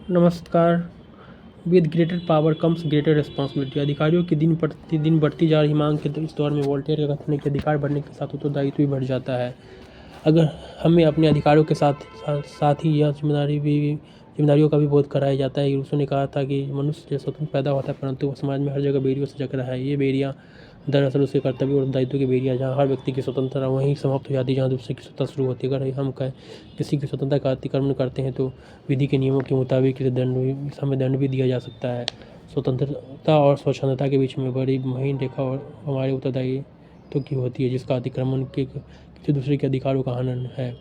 नमस्कार। With greater power comes greater responsibility. अधिकारियों की दिन प्रतिदिन बढ़ती जा रही मांग के इस दौर में वोल्टेयर का कथन है कि अधिकार बढ़ने के साथ उत्तरदायित्व भी बढ़ जाता है। अगर हमें अपने अधिकारों के साथ ही यह जिम्मेदारियों का भी बोध कराया जाता है। रूसो ने कहा था कि मनुष्य स्वतंत्र पैदा होता है, परंतु वह समाज में हर जगह बेड़ियों से जकड़ रहा है। ये बेड़ियाँ दरअसल उसके कर्तव्य और दायित्व की बेड़ियाँ, जहाँ हर व्यक्ति की स्वतंत्रता वहीं समाप्त हो जाती है जहाँ दूसरे की स्वतंत्रता शुरू होती है। अगर हम किसी की स्वतंत्रता का अतिक्रमण करते हैं तो विधि के नियमों के मुताबिक हमें दंड भी दिया जा सकता है। स्वतंत्रता और स्वच्छंदता के बीच में बड़ी महीन रेखा और हमारे उत्तरदायित्व की होती है, जिसका अतिक्रमण किसी दूसरे के अधिकारों का हनन है।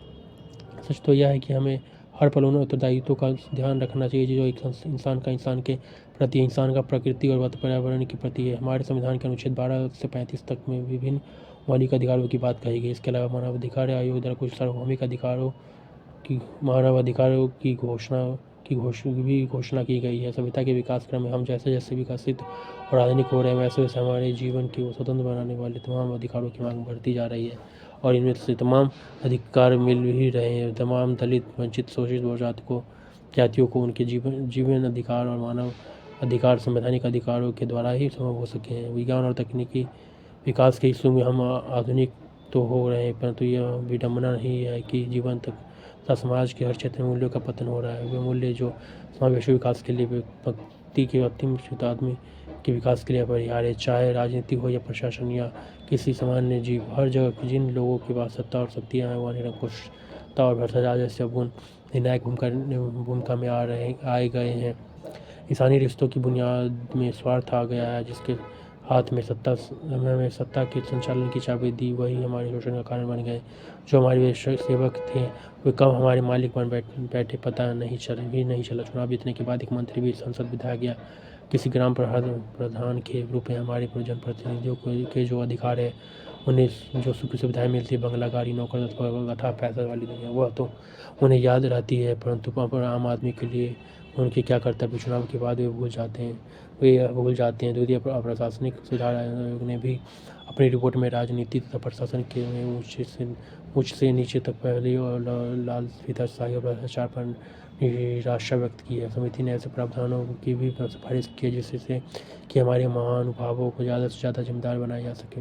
सच तो यह है कि हमें हर पल उन उत्तरदायित्वों का ध्यान रखना चाहिए जो एक इंसान के प्रति, इंसान का प्रकृति और पर्यावरण के प्रति है। हमारे संविधान के अनुच्छेद 12 से 35 तक में विभिन्न मौलिक अधिकारों की बात कही गई। इसके अलावा मानवाधिकार आयोग द्वारा कुछ सार्वभौमिक अधिकारों की मानवाधिकारों की घोषणा की गई है। सभ्यता के विकास क्रम में हम जैसे जैसे विकसित और आधुनिक हो रहे हैं, वैसे वैसे हमारे जीवन को स्वतंत्र बनाने वाले तमाम अधिकारों की मांग बढ़ती जा रही है और इनमें से तमाम अधिकार मिल भी रहे हैं। तमाम दलित, वंचित, शोषित और जातियों को उनके जीवन अधिकार और मानव अधिकार संवैधानिक अधिकारों के द्वारा ही संभव हो सके हैं। विज्ञान और तकनीकी विकास के इस युग में हम आधुनिक तो हो रहे हैं, परंतु यह विडंबना ही है कि जीवन तथा समाज के हर क्षेत्र में मूल्यों का पतन हो रहा है। वे मूल्य जो समावेशी विकास के लिए व्यक्ति के अंतिम आदमी के विकास के लिए अपरिहार्य है, चाहे राजनीति हो या प्रशासन या किसी सामान्य जीव। हर जगह जिन लोगों के पास सत्ता और शक्तियाँ हैं, वह निरंकुशता और भ्रष्टाचार जैसे अवगुण निर्णायक भूमिका में आए गए हैं। इंसानी रिश्तों की बुनियाद में स्वार्थ आ गया है। जिसके हाथ में सत्ता के संचालन की चाबी दी, वही हमारे शोषण का कारण बन गए। जो हमारे सेवक थे वे कब हमारे मालिक बन बैठे पता नहीं चला। चुनाव जीतने के बाद एक मंत्री भी संसद विधायक या किसी ग्राम प्रधान के रूप में हमारे जनप्रतिनिधियों के जो अधिकार है, उन्हें जो सुख सुविधाएं मिलती है, बंगला, गाड़ी, नौकर अथवा पैसा वाली दुनिया, वह तो उन्हें याद रहती है, परंतु आम आदमी के लिए उनके क्या कर्तव्य चुनाव के बाद वे भूल जाते हैं। द्वितीय प्रशासनिक सुधार आयोग ने भी अपनी रिपोर्ट में राजनीति तथा प्रशासन के उच्च से नीचे तक पहले और लालफीताशाही और भ्रष्टाचार पर निराशा व्यक्त की है। समिति ने ऐसे प्रावधानों की भी सिफारिश की है जिससे कि हमारे महानुभावों को ज़्यादा से ज़्यादा जिम्मेदार बनाया जा सके।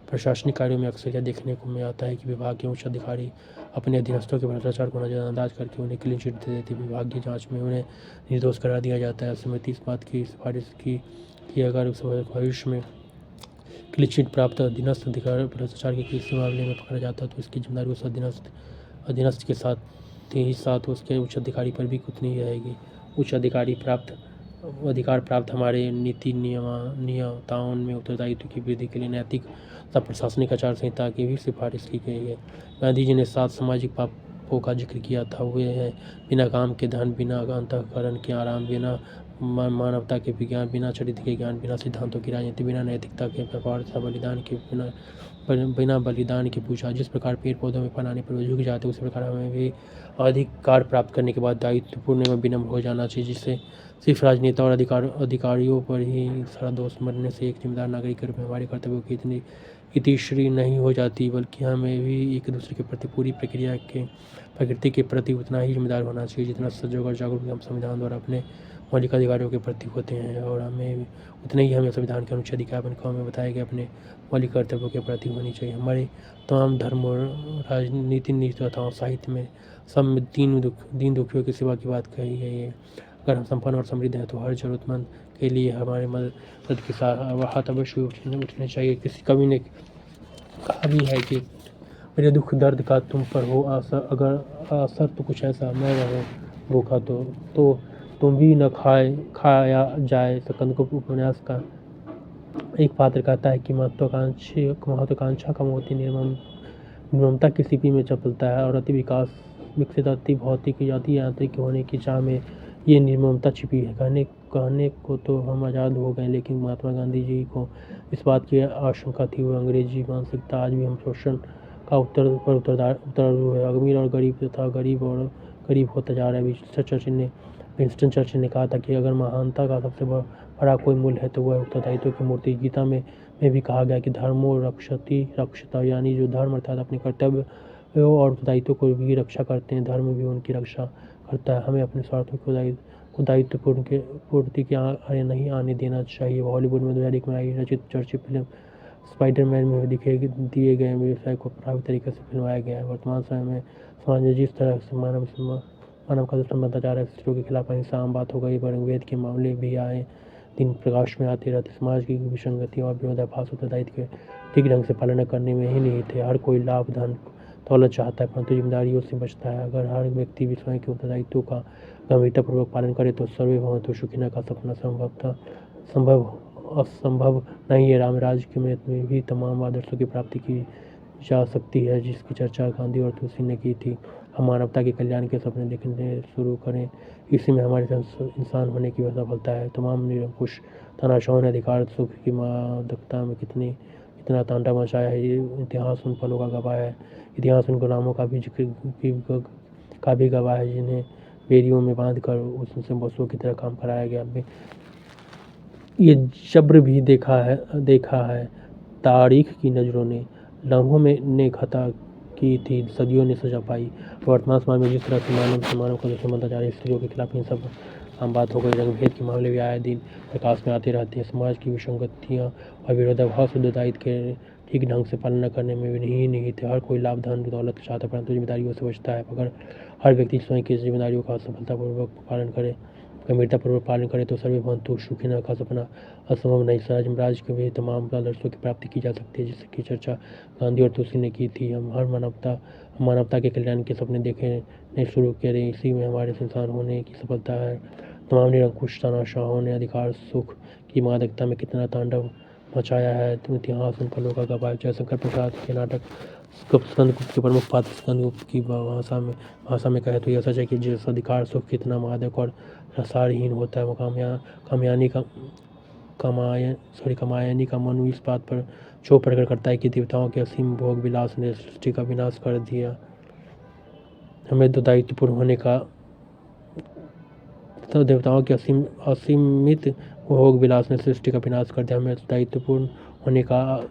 प्रशासनिक कार्यों में अक्सर यह देखने को में आता है कि विभाग के उच्च अधिकारी अपने अधीनस्थों के भ्रष्टाचार को नजरअंदाज करके उन्हें क्लीन चिट दे देते। विभागीय जांच में उन्हें निर्दोष करार दिया जाता है। समिति इस बात की सिफारिश की कि अगर भविष्य में क्लीन चिट प्राप्त अधीनस्थ अधिकारी भ्रष्टाचार के किसी मामले में पकड़ा जाता है तो इसकी जिम्मेदारी उस अधीनस्थ के साथ उसके उच्च अधिकारी पर भी उतनी ही रहेगी। उच्च अधिकार प्राप्त हमारे नीति नियमावलियों में उत्तरदायित्व की वृद्धि के लिए नैतिक तथा प्रशासनिक आचार संहिता की भी सिफारिश की गई है। गांधी जी ने 7 सामाजिक पापों का जिक्र किया था। वे हैं बिना काम के धन, बिना अंतःकरण के आराम, बिना मानवता के विज्ञान, बिना चरित्र के ज्ञान, बिना सिद्धांतों की राजनीति, बिना नैतिकता के व्यापार तथा बिना बलिदान की पूजा। जिस प्रकार पेड़ पौधों में फल आने पर वे झुक जाते, उसी प्रकार हमें भी अधिकार प्राप्त करने के बाद दायित्वपूर्ण एवं विनम्र हो जाना चाहिए, जिससे सिर्फ राजनेता और अधिकारियों पर ही सारा दोष मरने से एक जिम्मेदार नागरिक के रूप में हमारे कर्तव्यों की इतनी इतिश्री नहीं हो जाती, बल्कि हमें भी एक दूसरे के प्रति पूरी प्रकृति के प्रति उतना ही जिम्मेदार होना चाहिए जितना सजग और जागरूक हम संविधान द्वारा अपने मौलिक अधिकारों के प्रति होते हैं। और उतने ही हमें संविधान के अनुच्छेद 51 में बताए गए अपने मौलिक कर्तव्यों के प्रति होनी चाहिए। हमारे तमाम धर्म और राजनीति नीति तथा साहित्य में सब में दीन दुखियों की सेवा की बात कही गई है। अगर हम संपन्न और समृद्ध हैं तो हर जरूरतमंद के लिए हमारे मदद के साथ हाथ अवश्य उठने चाहिए। किसी कवि ने कहा भी है कि मेरे दुख दर्द का तुम पर हो असर, अगर असर तो कुछ ऐसा मैं रहूं भूखा तो तुम भी न खाया जाए। सकंदर्प उपन्यास का एक पात्र कहता है कि महत्वाकांक्षा का मोती निर्ममता की सीपी में चपलता है और अति विकसित, अति भौतिक, अति यांत्रिक होने की चाह में ये निर्ममता छिपी है। कहने को तो हम आज़ाद हो गए, लेकिन महात्मा गांधी जी को इस बात की आशंका थी। वो अंग्रेजी मानसिकता आज भी हम शोषण का उत्तराधिकारी है। अमीर और गरीब तथा गरीब होता जा रहा है। विंस्टन चर्चिल ने कहा था कि अगर महानता का सबसे बड़ा कोई मूल्य है तो वह उत्तरदायित्व की मूर्ति। गीता में भी कहा गया कि धर्मो रक्षता, यानी जो धर्म अर्थात अपने कर्तव्य और उत्तरदायित्व को भी रक्षा करते हैं, धर्म भी उनकी रक्षा करता है। हमें अपने स्वार्थों को को दायित्व पूर्ति की आड़े नहीं आने देना चाहिए। हॉलीवुड में 2001 में आई रचित चर्चित फिल्म स्पाइडरमैन में दिए गए व्यवसाय को प्रभावी तरीके से फिल्माया गया है। वर्तमान समय में समाज में जिस तरह से मानव का दुश्मन बनता जा रहा है, स्त्रियों के खिलाफ अहिंसा आम बात हो गई, वर्गभेद के मामले भी आए दिन प्रकाश में आते रहते। समाज की विसंगति और विरोधाभास उत्तरदायित्व के ठीक ढंग से पालन करने में ही नहीं थे। हर कोई लाभ, धन, दौलत चाहता है, परंतु जिम्मेदारियों से बचता है। अगर हर व्यक्ति भी स्वयं के उत्तरदायित्वों का गंभीरतापूर्वक पालन करे तो सर्वे भवन्तु सुखिनः का सपना असंभव नहीं है। राम राज्य में भी तमाम आदर्शों की प्राप्ति की जा सकती है, जिसकी चर्चा गांधी और तुलसी ने की थी। हम मानवता के कल्याण के सपने देखने शुरू करें, इसी में हमारे इंसान होने की सफलता है। तमाम निरंकुश तानाशाहों ने अधिकार सुख की मादकता में कितना तांडव मचाया है, ये इतिहास उन पलों का गवाह है। इतिहास उन गुलामों का भी गवाह है जिन्हें बेड़ियों में बांध कर उससे बसों की तरह काम कराया गया। ये जब्र भी देखा है तारीख की नज़रों ने। लम्हों में ने खता की थी, सदियों ने सजा पाई। वर्तमान समाज में जिस तरह से मानव का दुश्मन बनता जा रहा है, स्त्रियों के खिलाफ हिंसा आम बात हो गई, रंगभेद के मामले भी आए दिन प्रकाश में आते रहते हैं। समाज की विसंगतियाँ और विरोधाभास उत्तरदायित्व के ठीक ढंग से पालन करने में भी नहीं थे। हर कोई लाभ, धन, दौलत चाहता है, परंतु जिम्मेदारियों से बचता है। अगर हर व्यक्ति स्वयं की जिम्मेदारियों का गंभीरतापूर्वक पालन करे तो सर्वे भवन्तु सुखिनः का सपना असंभव नहीं। राज्य के भी तमाम आदर्शों की प्राप्ति की जा सकती है, जिसकी चर्चा गांधी और तुलसी ने की थी। हम मानवता के कल्याण के सपने देखने शुरू करें, इसी में हमारे इंसान होने की सफलता है। तमाम निरंकुश तानाशाहों ने अधिकार सुख की मादकता में कितना तांडव मचाया है, इतिहास उन पलों का गवाह है। जयशंकर प्रसाद के नाटक स्कंदगुप्त के प्रमुख पात्र स्कंदगुप्त की भाषा में कहे तो यह सच है कि जिस अधिकार सुख कितना मादक और रसारहीन होता है, वो कामायनी का मनु इस बात पर क्षोभ प्रकट करता है कि देवताओं के असीम भोग विलास ने सृष्टि का विनाश कर दिया। हमें तो दायित्वपूर्ण होने का तो देवताओं के असीमित भोग विलास ने सृष्टि का विनाश कर दिया। हमें दायित्वपूर्ण होने का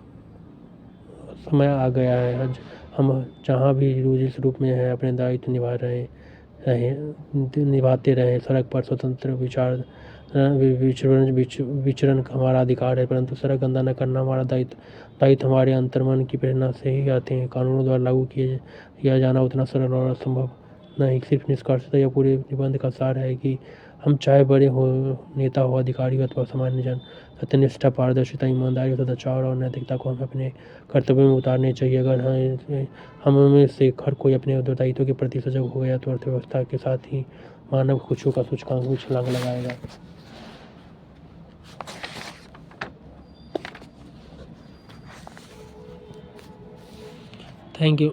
समय आ गया है। हम जहाँ भी जिस रूप में है अपने दायित्व निभाते रहें। सड़क पर स्वतंत्र विचरण हमारा अधिकार है, परंतु सड़क गंदा न करना हमारा दायित्व हमारे अंतर्मन की प्रेरणा से ही आते हैं। कानूनों द्वारा लागू किया जाना उतना सरल और असंभव नहीं। सिर्फ निष्कर्षतः यह पूरे निबंध का सार है कि हम चाहे बड़े हो, नेता हो, अधिकारी हो अथवा सामान्य जन, सत्यनिष्ठा, पारदर्शिता, ईमानदारी, सदाचार और नैतिकता को हमें अपने कर्तव्य में उतारने चाहिए। अगर हम में से हर कोई अपने उत्तरदायित्व के प्रति सजग हो गया तो अर्थव्यवस्था के साथ ही मानव खुशियों का सूचकांक भी छलांग लगाएगा। Thank you.